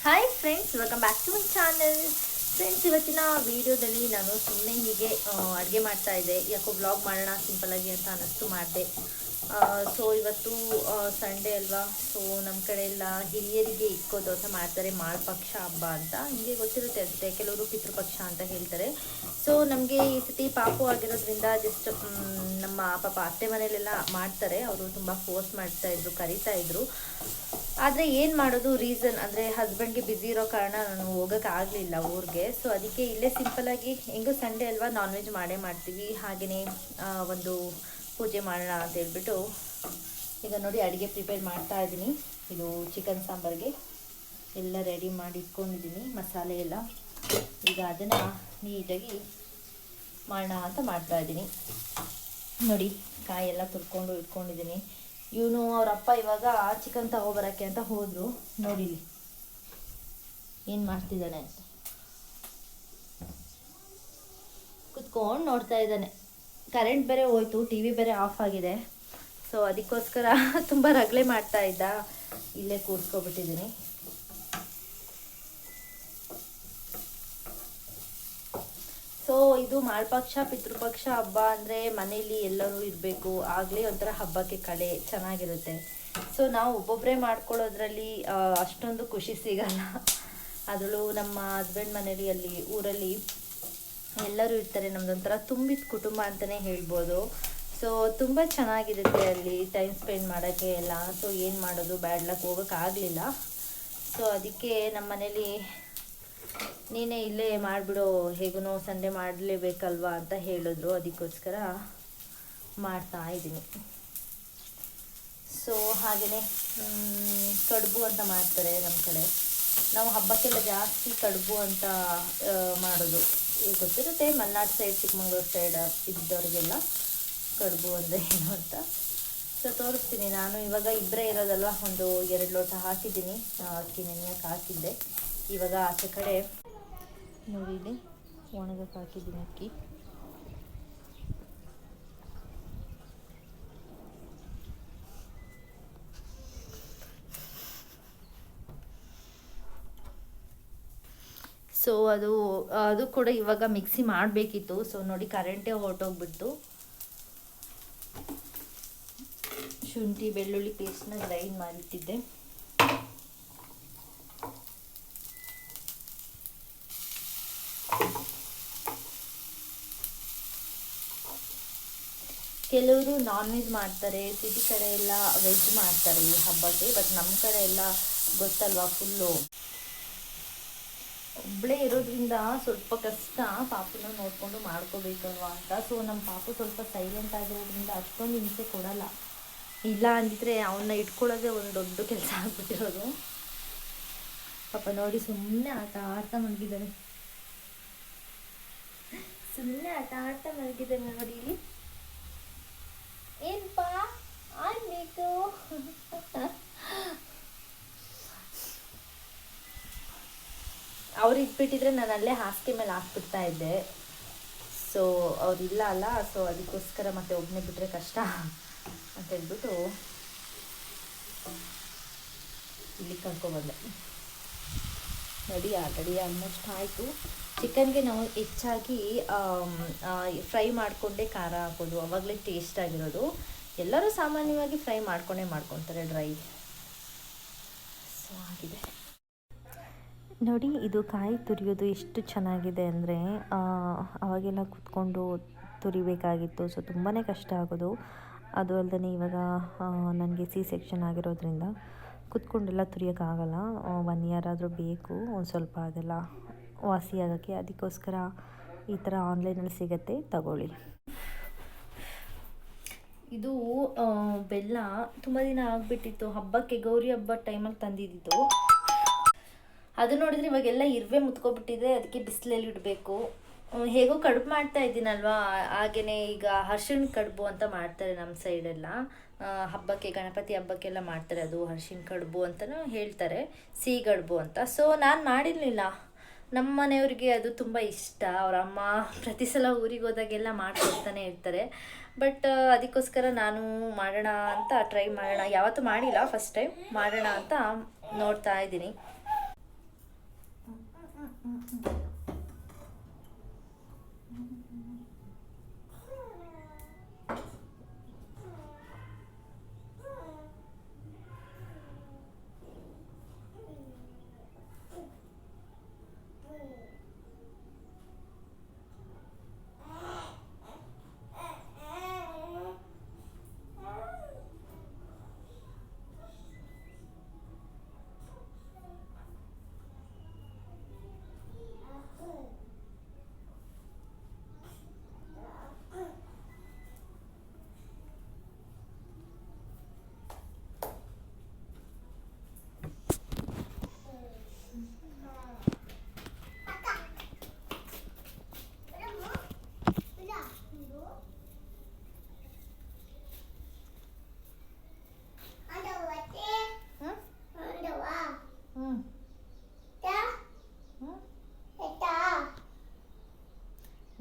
Hi friends, welcome back to my channel. Friends, ಇವತ್ತಿನ ವಿಡಿಯೋದಲ್ಲಿ ನಾನು ಸುಮ್ಮನೆ ಹೀಗೆ ಅಡುಗೆ ಮಾಡ್ತಾ ಇದ್ದೆ. ಯಾಕೋ ವ್ಲಾಗ್ ಮಾಡೋಣ ಸಿಂಪಲ್ಲಾಗಿ ಅಂತ ಅನ್ನಿಸ್ತು ಮಾಡಿದೆ. ಸೊ ಇವತ್ತು ಸಂಡೇ ಅಲ್ವಾ. ಸೊ ನಮ್ಮ ಕಡೆ ಎಲ್ಲ ಹಿರಿಯರಿಗೆ ಇಕ್ಕೋದು ಅಂತ ಮಾಡ್ತಾರೆ, ಮಾಳ್ಪಕ್ಷ ಹಬ್ಬ ಅಂತ. ನಿಮಗೆ ಗೊತ್ತಿರುತ್ತೆ ಅಷ್ಟೇ, ಕೆಲವರು ಪಿತೃಪಕ್ಷ ಅಂತ ಹೇಳ್ತಾರೆ. ಸೊ ನಮಗೆ ಈ ಸತಿ ಪಾಪು ಆಗಿರೋದ್ರಿಂದ ಜಸ್ಟ್ ನಮ್ಮ ಪಾಪ ಅತ್ತೆ ಮನೇಲೆಲ್ಲ ಮಾಡ್ತಾರೆ. ಅವರು ತುಂಬ ಫೋರ್ಸ್ ಮಾಡ್ತಾಯಿದ್ರು, ಕರೀತಾಯಿದ್ರು. ಆದರೆ ಏನು ಮಾಡೋದು, ರೀಸನ್ ಅಂದರೆ ಹಸ್ಬೆಂಡ್ಗೆ ಬ್ಯುಸಿ ಇರೋ ಕಾರಣ ನಾನು ಹೋಗೋಕ್ಕಾಗಲಿಲ್ಲ ಊರಿಗೆ. ಸೊ ಅದಕ್ಕೆ ಇಲ್ಲೇ ಸಿಂಪಲ್ಲಾಗಿ ಹೆಂಗೂ ಸಂಡೇ ಅಲ್ವಾ, ನಾನ್ ವೆಜ್ ಮಾಡೇ ಮಾಡ್ತೀವಿ. ಹಾಗೆಯೇ ಒಂದು ಪೂಜೆ ಮಾಡೋಣ ಅಂತ ಹೇಳ್ಬಿಟ್ಟು ಈಗ ನೋಡಿ ಅಡುಗೆ ಪ್ರಿಪೇರ್ ಮಾಡ್ತಾ ಇದ್ದೀನಿ. ಇದು ಚಿಕನ್ ಸಾಂಬಾರಿಗೆ ಎಲ್ಲ ರೆಡಿ ಮಾಡಿ ಇಟ್ಕೊಂಡಿದ್ದೀನಿ, ಮಸಾಲೆ ಎಲ್ಲ. ಈಗ ಅದನ್ನು ನೀಟಾಗಿ ಮಾಡೋಣ ಅಂತ ಮಾಡ್ತಾಯಿದ್ದೀನಿ. ನೋಡಿ ಕಾಯಿ ಎಲ್ಲ ತುರ್ಕೊಂಡು ಇಟ್ಕೊಂಡಿದ್ದೀನಿ. ಇವನು ಅವರಪ್ಪ ಇವಾಗ ಚಿಕನ್ ತಗೊಬರೋಕ್ಕೆ ಅಂತ ಹೋದರು. ನೋಡಿಲಿ ಏನು ಮಾಡ್ತಿದ್ದಾನೆ ಅಂತ ಕುತ್ಕೊಂಡು ನೋಡ್ತಾ ಇದ್ದಾನೆ. ಕರೆಂಟ್ ಬೇರೆ ಹೋಯ್ತು, ಟಿ ವಿ ಬೇರೆ ಆಫ್ ಆಗಿದೆ. ಸೊ ಅದಕ್ಕೋಸ್ಕರ ತುಂಬ ರಗಳೆ ಮಾಡ್ತಾ ಇದ್ದ. ಇಲ್ಲೇ ಕೂರಿಸ್ಕೊಬಿಟ್ಟಿದ್ದೀನಿ. ಸೊ ಇದು ಮಾಳ್ಪಕ್ಷ ಪಿತೃಪಕ್ಷ ಹಬ್ಬ ಅಂದರೆ ಮನೇಲಿ ಎಲ್ಲರೂ ಇರಬೇಕು, ಆಗಲೇ ಒಂಥರ ಹಬ್ಬಕ್ಕೆ ಕಳೆ ಚೆನ್ನಾಗಿರುತ್ತೆ. ಸೊ ನಾವು ಒಬ್ಬೊಬ್ಬರೇ ಮಾಡ್ಕೊಳ್ಳೋದ್ರಲ್ಲಿ ಅಷ್ಟೊಂದು ಖುಷಿ ಸಿಗಲ್ಲ. ಅದರಲ್ಲೂ ನಮ್ಮ ಹಸ್ಬೆಂಡ್ ಮನೇಲಿ ಅಲ್ಲಿ ಊರಲ್ಲಿ ಎಲ್ಲರೂ ಇರ್ತಾರೆ. ನಮ್ಮದೊಂಥರ ತುಂಬಿದ ಕುಟುಂಬ ಅಂತಲೇ ಹೇಳ್ಬೋದು. ಸೊ ತುಂಬ ಚೆನ್ನಾಗಿರುತ್ತೆ ಅಲ್ಲಿ ಟೈಮ್ ಸ್ಪೆಂಡ್ ಮಾಡೋಕ್ಕೆ ಎಲ್ಲ. ಸೊ ಏನು ಮಾಡೋದು, ಬ್ಯಾಡ್ಲಕ್ಕೆ ಹೋಗೋಕ್ಕಾಗಲಿಲ್ಲ. ಸೊ ಅದಕ್ಕೆ ನಮ್ಮ ಮನೇಲಿ ನೀನೇ ಇಲ್ಲೇ ಮಾಡಿಬಿಡೋ, ಹೇಗೂ ಸಂಡೇ ಮಾಡಲೇಬೇಕಲ್ವಾ ಅಂತ ಹೇಳಿದ್ರು. ಅದಕ್ಕೋಸ್ಕರ ಮಾಡ್ತಾ ಇದ್ದೀನಿ. ಸೊ ಹಾಗೆಯೇ ಕಡುಬು ಅಂತ ಮಾಡ್ತಾರೆ ನಮ್ಮ ಕಡೆ. ನಾವು ಹಬ್ಬಕ್ಕೆಲ್ಲ ಜಾಸ್ತಿ ಕಡುಬು ಅಂತ ಮಾಡೋದು. ಈಗ ಗೊತ್ತಿರುತ್ತೆ, ಮಲೆನಾಡು ಸೈಡ್, ಚಿಕ್ಕಮಂಗ್ಳೂರು ಸೈಡ್ ಇದ್ದವ್ರಿಗೆಲ್ಲ ಕಡುಬು ಅಂದರೆ ಏನು ಅಂತ. ಸೊ ತೋರಿಸ್ತೀನಿ. ನಾನು ಇವಾಗ ಇಬ್ಬರೇ ಇರೋದಲ್ವ, ಒಂದು 2 ಲೋಟ ಹಾಕಿದ್ದೀನಿ. ಅಕ್ಕಿ ನೆನೆಯಕ್ಕೆ ಹಾಕಿದ್ದೆ. ಇವಾಗ ಆಚೆ ಕಡೆ ನೋಡಿ ಇಲ್ಲಿ ಒಣಗಕ್ಕೆ ಹಾಕಿದ್ದೀನಿ ಅಕ್ಕಿ. ಸೊ ಅದು ಕೂಡ ಇವಾಗ ಮಿಕ್ಸಿ ಮಾಡಬೇಕಿತ್ತು. ಸೊ ನೋಡಿ ಕರೆಂಟೇ ಹೊರಟೋಗ್ಬಿಟ್ಟು ಶುಂಠಿ ಬೆಳ್ಳುಳ್ಳಿ ಪೇಸ್ಟ್ನ ಗ್ರೈಂಡ್ ಮಾಡಿಟ್ಟಿದ್ದೆ. ಕೆಲವರು ನಾನ್ ವೆಜ್ ಮಾಡ್ತಾರೆ, ಸಿಟಿ ಕಡೆ ಎಲ್ಲ ವೆಜ್ ಮಾಡ್ತಾರೆ ಈ ಹಬ್ಬಕ್ಕೆ. ಬಟ್ ನಮ್ಮ ಕಡೆ ಎಲ್ಲ ಗೊತ್ತಲ್ವಾ, ಫುಲ್ಲು ಒಬ್ಬಳೇ ಇರೋದ್ರಿಂದ ಸ್ವಲ್ಪ ಕಷ್ಟ. ಪಾಪುನ ನೋಡಿಕೊಂಡು ಮಾಡ್ಕೋಬೇಕಲ್ವಾ ಅಂತ. ಸೊ ನಮ್ಮ ಪಾಪು ಸ್ವಲ್ಪ ಸೈಲೆಂಟ್ ಆಗಿರೋದ್ರಿಂದ ಅಷ್ಟೊಂದು ಹಿಂಸೆ ಕೊಡಲ್ಲ. ಇಲ್ಲ ಅಂದಿದ್ರೆ ಅವನ್ನ ಇಟ್ಕೊಳ್ಳೋದೇ ಒಂದು ದೊಡ್ಡ ಕೆಲಸ ಆಗ್ಬಿಟ್ಟಿರೋದು. ಪಾಪ ನೋಡಿ ಸುಮ್ಮನೆ ಆಟ ಆಡ್ತಾ ಮಲಗಿದ್ದಾನೆ. ನೋಡಿ ಇಲ್ಲಿ ಏನಪ್ಪಾ ಆಗ್ಬೇಕು. ಅವ್ರು ಇಟ್ಬಿಟ್ಟಿದ್ರೆ ನಾನು ಅಲ್ಲೇ ಹಾಸಿಗೆ ಮೇಲೆ ಹಾಕ್ಬಿಡ್ತಾ ಇದ್ದೆ. ಸೊ ಅವ್ರಿಲ್ಲ ಅಲ್ಲ. ಸೊ ಅದಕ್ಕೋಸ್ಕರ ಮತ್ತೆ ಒಬ್ಬನೇ ಬಿಟ್ಟರೆ ಕಷ್ಟ ಅಂತ ಹೇಳ್ಬಿಟ್ಟು ಇಲ್ಲಿ ಕರ್ಕೊಬಂದೆ. ನೋಡಿ ಆಲ್ರೆಡಿ ಆಲ್ಮೋಸ್ಟ್ ಆಯಿತು. ಚಿಕನ್ಗೆ ನಾವು ಹೆಚ್ಚಾಗಿ ಫ್ರೈ ಮಾಡಿಕೊಂಡೇ ಖಾರ ಹಾಕೋದು, ಆವಾಗಲೇ ಟೇಸ್ಟ್ ಆಗಿರೋದು. ಎಲ್ಲರೂ ಸಾಮಾನ್ಯವಾಗಿ ಫ್ರೈ ಮಾಡ್ಕೊತಾರೆ ಡ್ರೈ. ಸೊ ಆಗಿದೆ ನೋಡಿ. ಇದು ಕಾಯಿ ತುರಿಯೋದು ಎಷ್ಟು ಚೆನ್ನಾಗಿದೆ ಅಂದರೆ, ಅವಾಗೆಲ್ಲ ಕೂತ್ಕೊಂಡು ತುರಿಬೇಕಾಗಿತ್ತು. ಸೊ ತುಂಬಾ ಕಷ್ಟ ಆಗೋದು. ಅದು ಅಲ್ಲದೆ ಇವಾಗ ನನಗೆ ಸೆಕ್ಷನ್ ಆಗಿರೋದ್ರಿಂದ ಕೂತ್ಕೊಂಡೆಲ್ಲ ತುರಿಯೋಕ್ಕಾಗಲ್ಲ. 1 ಇಯರ್ ಆದರೂ ಬೇಕು ಒಂದು ಸ್ವಲ್ಪ ಅದೆಲ್ಲ ವಾಸಿ ಆಗೋಕ್ಕೆ. ಅದಕ್ಕೋಸ್ಕರ ಈ ಥರ ಆನ್ಲೈನಲ್ಲಿ ಸಿಗುತ್ತೆ, ತಗೊಳ್ಳಿ. ಇದು ಬೆಲ್ಲ ತುಂಬ ದಿನ ಆಗಿಬಿಟ್ಟಿತ್ತು. ಹಬ್ಬಕ್ಕೆ ಗೌರಿ ಹಬ್ಬದ ಟೈಮಲ್ಲಿ ತಂದಿದ್ದು. ಅದು ನೋಡಿದ್ರೆ ಇವಾಗೆಲ್ಲ ಇರುವೆ ಮುತ್ಕೊಬಿಟ್ಟಿದೆ. ಅದಕ್ಕೆ ಬಿಸಿಲಲ್ಲಿ ಇಡಬೇಕು. ಹೇಗೋ ಕಡುಬು ಮಾಡ್ತಾ ಇದ್ದೀನಲ್ವಾ, ಹಾಗೆಯೇ ಈಗ ಅರ್ಶಿಣ ಕಡುಬು ಅಂತ ಮಾಡ್ತಾರೆ ನಮ್ಮ ಸೈಡೆಲ್ಲ. ಹಬ್ಬಕ್ಕೆ, ಗಣಪತಿ ಹಬ್ಬಕ್ಕೆಲ್ಲ ಮಾಡ್ತಾರೆ. ಅದು ಅರ್ಶಿಣ ಕಡುಬು ಅಂತಲೂ ಹೇಳ್ತಾರೆ, ಸಿಹಿ ಕಡುಬು ಅಂತ. ಸೊ ನಾನು ಮಾಡಿರಲಿಲ್ಲ. ನಮ್ಮ ಮನೆಯವ್ರಿಗೆ ಅದು ತುಂಬ ಇಷ್ಟ. ಅವರ ಅಮ್ಮ ಪ್ರತಿ ಸಲ ಊರಿಗೆ ಹೋದಾಗೆಲ್ಲ ಮಾಡ್ಕೊಡ್ತಾನೆ ಇರ್ತಾರೆ. ಬಟ್ ಅದಕ್ಕೋಸ್ಕರ ನಾನು ಮಾಡೋಣ ಅಂತ ಟ್ರೈ ಮಾಡೋಣ. ಯಾವತ್ತೂ ಮಾಡಿಲ್ಲ, ಫಸ್ಟ್ ಟೈಮ್ ಮಾಡೋಣ ಅಂತ ನೋಡ್ತಾ ಇದ್ದೀನಿ.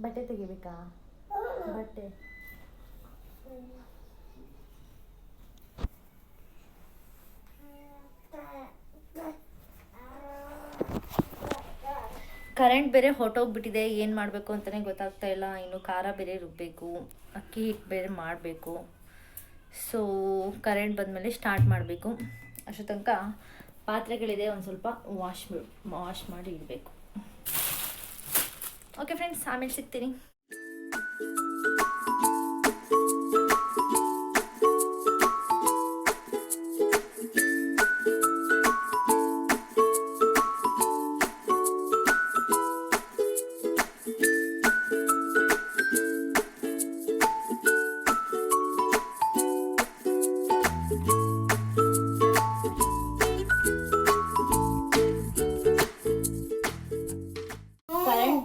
ಬಟ್ಟೆ ತೆಗಿಬೇಕಾ? ಬಟ್ಟೆ ಕರೆಂಟ್ ಬೇರೆ ಹೊಟ್ಟೋಗ್ಬಿಟ್ಟಿದೆ, ಏನು ಮಾಡಬೇಕು ಅಂತಲೇ ಗೊತ್ತಾಗ್ತಾ ಇಲ್ಲ. ಇನ್ನು ಖಾರ ಬೇರೆ ರುಬ್ಬಬೇಕು, ಅಕ್ಕಿ ಹಿಟ್ಟು ಬೇರೆ ಮಾಡಬೇಕು. ಸೊ ಕರೆಂಟ್ ಬಂದಮೇಲೆ ಸ್ಟಾರ್ಟ್ ಮಾಡಬೇಕು. ಅಷ್ಟು ತನಕ ಪಾತ್ರೆಗಳಿದೆ, ಒಂದು ಸ್ವಲ್ಪ ವಾಶ್ ಮಾಡಿ ಇಡಬೇಕು. ಓಕೆ ಫ್ರೆಂಡ್ಸ್, ಆಮೇಲೆ ಸಿಗ್ತೀನಿ.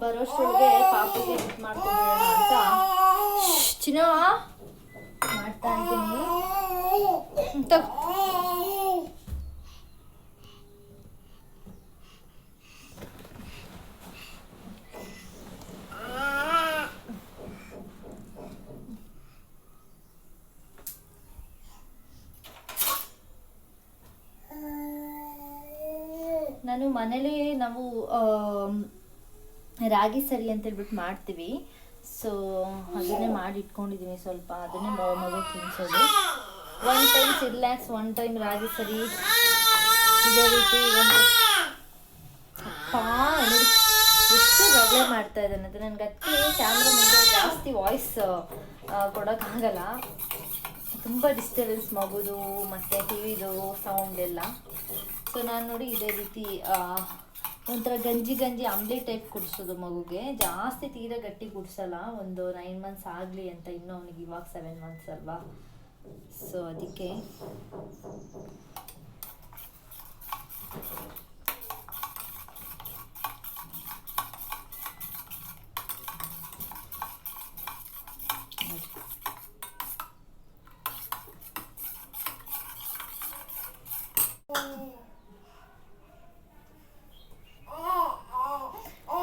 ಬರೋಷ್ಟೊಳಗೆ ಪಾಪುಗೆ ಹಿಟ್ ಮಾಡ್ಕೊಂಡ್ಬಿಡೋಣ ಅಂತ ಚಿನ್ನ ಮಾಡ್ತಾ ಇದ್ದೀನಿ. ನಾನು ಮನೇಲಿ ನಾವು ರಾಗಿ ಸರಿ ಅಂತೇಳ್ಬಿಟ್ಟು ಮಾಡ್ತೀವಿ. ಸೊ ಅದನ್ನೇ ಮಾಡಿ ಇಟ್ಕೊಂಡಿದ್ದೀನಿ. ಸ್ವಲ್ಪ ಅದನ್ನೇ ಮಗು ತಿನ್ನಿಸೋದು. ಒನ್ ಟೈಮ್ ಸಿರ್ಲ್ಯಾಕ್ಸ್, ಒನ್ ಟೈಮ್ ರಾಗಿ ಸರಿ, ಇದೇ ರೀತಿ ಒಂದು ಎಷ್ಟು ರಗಳೆ ಮಾಡ್ತಾ ಇದ್ದಾನೆ ಅಂದರೆ ನನಗೆ ಅದಕ್ಕೆ ಕ್ಯಾಮ್ರಾ ಮುಂದೆ ಜಾಸ್ತಿ ವಾಯ್ಸ್ ಕೊಡೋಕ್ಕಾಗಲ್ಲ. ತುಂಬ ಡಿಸ್ಟರ್ಬೆನ್ಸ್ ಮಗುದು ಮತ್ತು ಟಿ ವಿದು ಸೌಂಡ್ ಎಲ್ಲ. ಸೊ ನಾನು ನೋಡಿ ಇದೇ ರೀತಿ ಒಂಥರ ಗಂಜಿ ಅಂಬ್ಲಿ ಟೈಪ್ ಕುಡಿಸೋದು ಮಗುಗೆ. ಜಾಸ್ತಿ ತೀರಾ ಗಟ್ಟಿ ಕುಡಿಸಲ್ಲ, ಒಂದು 9 ಮಂತ್ಸ್ ಆಗಲಿ ಅಂತ. ಇನ್ನೂ ಅವನಿಗೆ ಇವಾಗ 7 ಮಂತ್ಸ್ ಅಲ್ವಾ. ಸೊ ಅದಕ್ಕೆ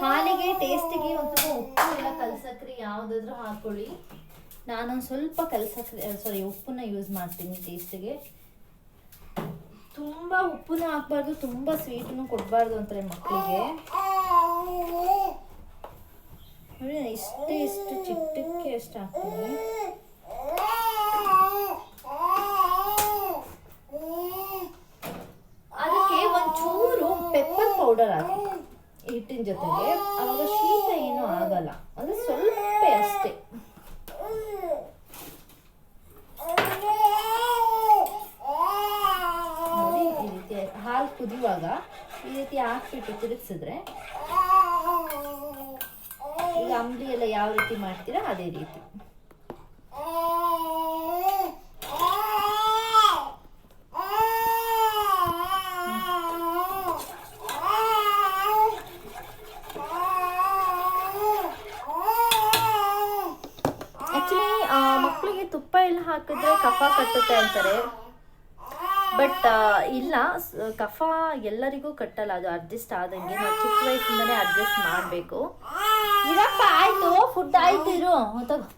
ಹಾಲಿಗೆ ಟೇಸ್ಟಿಗೆ ಒಂದು ಉಪ್ಪು ಇಲ್ಲ ಕಲ್ಸಕ್ರಿ ಯಾವುದಾದ್ರೂ ಹಾಕೊಳ್ಳಿ. ನಾನೊಂದು ಸ್ವಲ್ಪ ಉಪ್ಪನ್ನ ಯೂಸ್ ಮಾಡ್ತೀನಿ ಟೇಸ್ಟಿಗೆ. ತುಂಬ ಉಪ್ಪನ್ನ ಹಾಕ್ಬಾರ್ದು, ತುಂಬ ಸ್ವೀಟನ್ನು ಕೊಡಬಾರ್ದು ಅಂತಾರೆ ಮಕ್ಕಳಿಗೆ. ನೋಡಿ ಇಷ್ಟು ಚಿಟ್ಟಕ್ಕೆ ಎಷ್ಟು ಹಾಕ್ತೀನಿ. ಅದಕ್ಕೆ ಒಂಚೂರು ಪೆಪ್ಪರ್ ಪೌಡರ್ ಹಾಕಿ ಹಿಟ್ಟಿನ ಜೊತೆಗೆ, ಆವಾಗ ಶೀತ ಏನೂ ಆಗಲ್ಲ. ಅಂದರೆ ಸ್ವಲ್ಪ ಅಷ್ಟೇ. ನೋಡಿ ಈ ರೀತಿ ಹಾಲು ಕುದಿಯುವಾಗ ಈ ರೀತಿ ಹಾಕ್ಬಿಟ್ಟು ತಿರುಗಿಸಿದ್ರೆ, ಈಗ ಅಂಬ್ಲಿ ಎಲ್ಲ ಯಾವ ರೀತಿ ಮಾಡ್ತೀರಾ ಅದೇ ರೀತಿ. ಮಕ್ಕಳಿಗೆ ತುಪ್ಪ ಎಲ್ಲ ಹಾಕಿದ್ರೆ ಕಫ ಕಟ್ಟುತ್ತೆ ಅಂತಾರೆ. ಬಟ್ ಇಲ್ಲ, ಕಫ ಎಲ್ಲರಿಗೂ ಕಟ್ಟಲ್ಲ, ಅದು ಅಡ್ಜಸ್ಟ್ ಆದಂಗೆ. ನಾವು ಚಿಕ್ಕ ವಯಸ್ಸಿಂದನೇ ಅಡ್ಜಸ್ಟ್ ಮಾಡಬೇಕು. ಇರಪ್ಪ, ಆಯ್ತು, ಫುಡ್ ಆಯ್ತು, ಇರು ತಗೋ.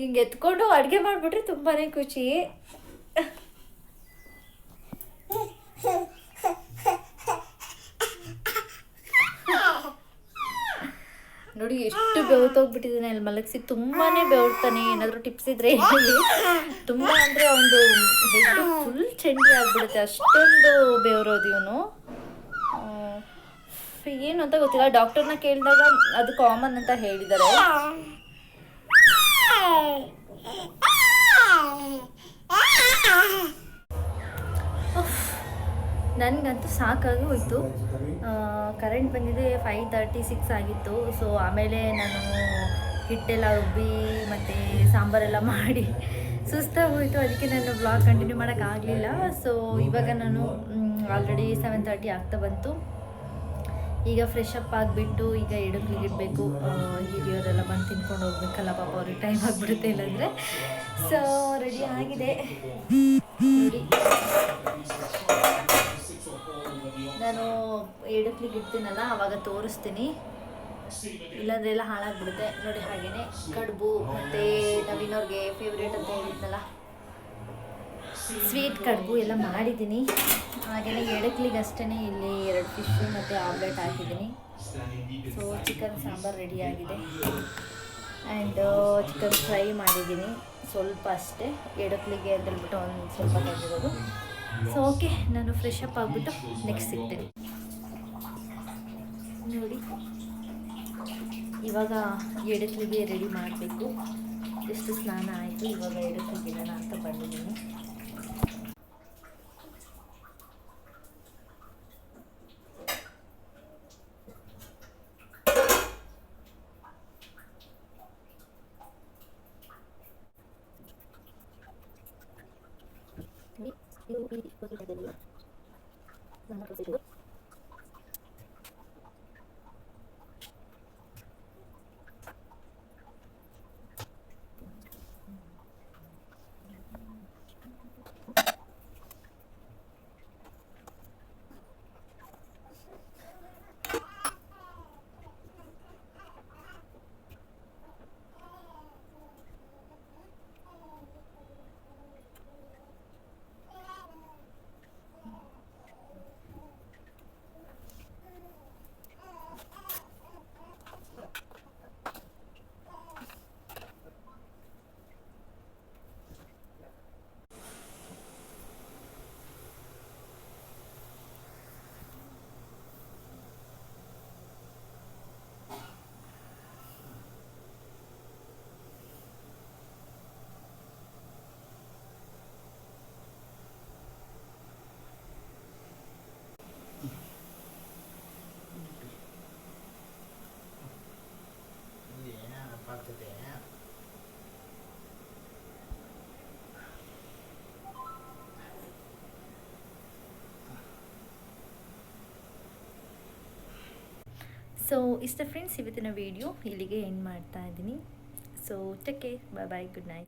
ಹಿಂಗೆ ಎತ್ಕೊಂಡು ಅಡುಗೆ ಮಾಡಿಬಿಟ್ರೆ ತುಂಬಾ ಖುಷಿ. ನೋಡಿ ಎಷ್ಟು ಬೆವತೋಗ್ಬಿಟ್ಟಿದ್ದಾನೆ ಅಲ್ಲಿ ಮಲಗಿಸಿ. ತುಂಬಾ ಬೆವರ್ತಾನೆ. ಏನಾದರೂ ಟಿಪ್ಸ್ ಇದ್ರೆ ಹೇಳಿ. ತುಂಬ ಅಂದರೆ ಒಂದು ಹೆಡ್ ಫುಲ್ ಚಂಡಿ ಆಗಿಬಿಡುತ್ತೆ, ಅಷ್ಟೊಂದು ಬೆವರೋದು ಇವನು. ಏನು ಅಂತ ಗೊತ್ತಿಲ್ಲ. ಡಾಕ್ಟರ್ನ ಕೇಳಿದಾಗ ಅದು ಕಾಮನ್ ಅಂತ ಹೇಳಿದ್ದಾರೆ. ನನಗಂತೂ ಸಾಕಾಗಿ ಹೋಯಿತು. ಕರೆಂಟ್ ಬಂದಿದೆ 5:36 ಆಗಿತ್ತು. ಸೊ ಆಮೇಲೆ ನಾನು ಹಿಟ್ಟೆಲ್ಲ ರುಬ್ಬಿ ಮತ್ತು ಸಾಂಬಾರೆಲ್ಲ ಮಾಡಿ ಸುಸ್ತಾಗಿ ಹೋಯಿತು. ಅದಕ್ಕೆ ನಾನು ಬ್ಲಾಗ್ ಕಂಟಿನ್ಯೂ ಮಾಡೋಕ್ಕಾಗಲಿಲ್ಲ. ಸೊ ಇವಾಗ ನಾನು ಆಲ್ರೆಡಿ 7:30 ಆಗ್ತಾ ಬಂತು. ಈಗ ಫ್ರೆಶ್ ಅಪ್ ಆಗಿಬಿಟ್ಟು ಈಗ ಎಡಕ್ಲಿಗೆ ಇಡಬೇಕು. ಹಿರಿಯವರೆಲ್ಲ ಬಂದು ತಿನ್ಕೊಂಡು ಹೋಗ್ಬೇಕಲ್ಲ ಪಾಪ, ಅವ್ರಿಗೆ ಟೈಮ್ ಆಗಿಬಿಡುತ್ತೆ ಇಲ್ಲಾಂದರೆ. ಸೊ ರೆಡಿ ಆಗಿದೆ ನೋಡಿ. ನಾನು ಎಡಕ್ಲಿಗೆ ಇಡ್ತೀನಲ್ಲ ಆವಾಗ ತೋರಿಸ್ತೀನಿ, ಇಲ್ಲಾಂದ್ರೆ ಎಲ್ಲ ಹಾಳಾಗ್ಬಿಡುತ್ತೆ ನೋಡಿ. ಹಾಗೆಯೇ ಕಡುಬು ಮತ್ತು ನವೀನವ್ರಿಗೆ ಫೇವ್ರೇಟ್ ಅಂತ ಹೇಳಿದ್ನಲ್ಲ ಸ್ವೀಟ್ ಕಡುಬು ಎಲ್ಲ ಮಾಡಿದ್ದೀನಿ. ಹಾಗೆಯೇ ಎಡಕ್ಲಿಗೆ ಅಷ್ಟೇ ಇಲ್ಲಿ 2 ಫಿಶ್ಶು ಮತ್ತು ಆಮ್ಲೆಟ್ ಹಾಕಿದ್ದೀನಿ. ಸೊ ಚಿಕನ್ ಸಾಂಬಾರು ರೆಡಿಯಾಗಿದೆ ಆ್ಯಂಡ್ ಚಿಕನ್ ಫ್ರೈ ಮಾಡಿದ್ದೀನಿ ಸ್ವಲ್ಪ ಅಷ್ಟೇ. ಎಡಕ್ಲಿಗೆ ಅಂತೇಳ್ಬಿಟ್ಟು ಒಂದು ಸ್ವಲ್ಪ ತೆಗೆದಿರೋದು. ಸೊ ಓಕೆ, ನಾನು ಫ್ರೆಶ್ ಅಪ್ ಆಗಿಬಿಟ್ಟು ನೆಕ್ಸ್ಟ್ ಸಿಗ್ತೀನಿ ನೋಡಿ. ಇವಾಗ ಎಡಕ್ಲಿಗೆ ರೆಡಿ ಮಾಡಬೇಕು. ಎಷ್ಟು ಸ್ನಾನ ಆಯಿತು, ಇವಾಗ ಎಡಕ್ಲಿಗೆ ಇಡೋಣ ಅಂತ ಬಂದಿದ್ದೀನಿ. ಸೊ ಇಷ್ಟ ಫ್ರೆಂಡ್ಸ್, ಇವತ್ತಿನ ವಿಡಿಯೋ ಇಲ್ಲಿಗೆ ಎಂಡ್ ಮಾಡ್ತಾ ಇದ್ದೀನಿ. ಸೊ ಟೇಕ್ ಕೇರ್, ಬಾಯ್ ಬಾಯ್, ಗುಡ್ ನೈಟ್.